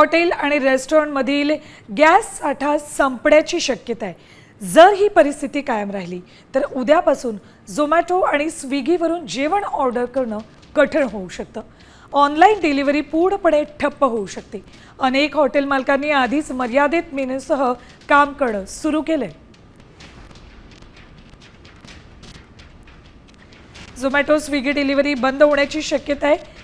Hotel आणि रेस्टॉरंटमधील gas साठा संपण्याची शक्यता आहे। जर ही परिस्थिती कायम राहिली तर उद्यापासून झोमॅटो आणि स्विगीवरून जेवण ऑर्डर करणं कठीण होऊ शकतं। ऑनलाईन डिलिव्हरी पूर्णपणे ठप्प होऊ शकते। अनेक हॉटेल मालकांनी आधीच मर्यादित मेनूसह काम करणं सुरू केलंय। झोमॅटो स्विगी डिलिव्हरी बंद होण्याची शक्यता आहे।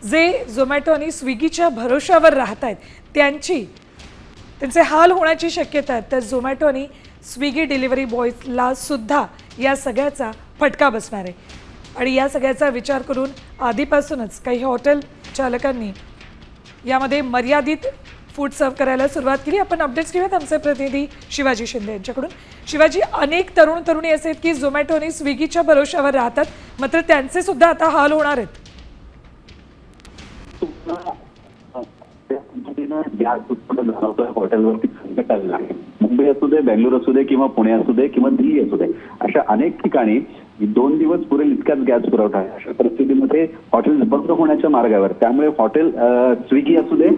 जे झोमॅटो आणि स्विगीच्या भरोशावर राहत आहेत त्यांचे हाल होण्याची शक्यता आहे। तर झोमॅटो आणि स्विगी डिलिव्हरी बॉयजला सुद्धा या सगळ्याचा फटका बसणार आहे आणि या सगळ्याचा विचार करून आधीपासूनच काही हॉटेल चालकांनी यामध्ये मर्यादित फूड सर्व करायला सुरुवात केली। आपण अपडेट्स घेऊयात आमचे प्रतिनिधी शिवाजी शिंदे यांच्याकडून। शिवाजी, अनेक तरुण तरुणी असे आहेत की झोमॅटो आणि स्विगीच्या भरोशावर राहतात, मात्र त्यांचे सुद्धा आता हाल होणार आहेत। गॅस उत्पन्न झाला हॉटेलवरती संकट आलेलं आहे। मुंबई असू दे, बेंगलोर असू दे किंवा पुणे असू दे किंवा दिल्ली असू दे, अशा अनेक ठिकाणी 2 दिवस पुरेल इतकाच गॅस पुरवठा आहे। अशा परिस्थितीमध्ये हॉटेल बंद होण्याच्या मार्गावर, त्यामुळे हॉटेल स्विगी असू दे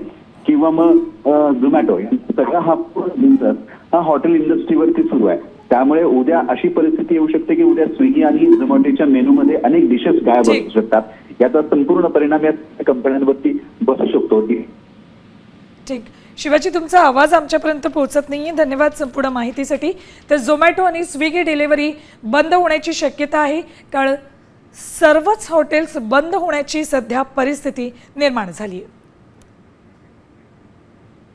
किंवा मग झोमॅटो सगळा हा पूर्ण बिझनेस हा हॉटेल इंडस्ट्रीवरती सुरू आहे। त्यामुळे उद्या अशी परिस्थिती येऊ शकते की उद्या स्विगी आणि झोमॅटोच्या मेनूमध्ये अनेक डिशेस गायब होऊ शकतात। याचा संपूर्ण परिणाम या कंपन्यांवरती बसू शकतो। ठीक, शिवाजी, तुमचा आवाज आमच्यापर्यंत पोहोचत नाहीये। धन्यवाद संपूर्ण माहितीसाठी। तर झोमॅटो आणि स्विगी डिलिव्हरी बंद होण्याची शक्यता आहे, कारण सर्वच हॉटेल्स बंद होण्याची सध्या परिस्थिती निर्माण झाली आहे।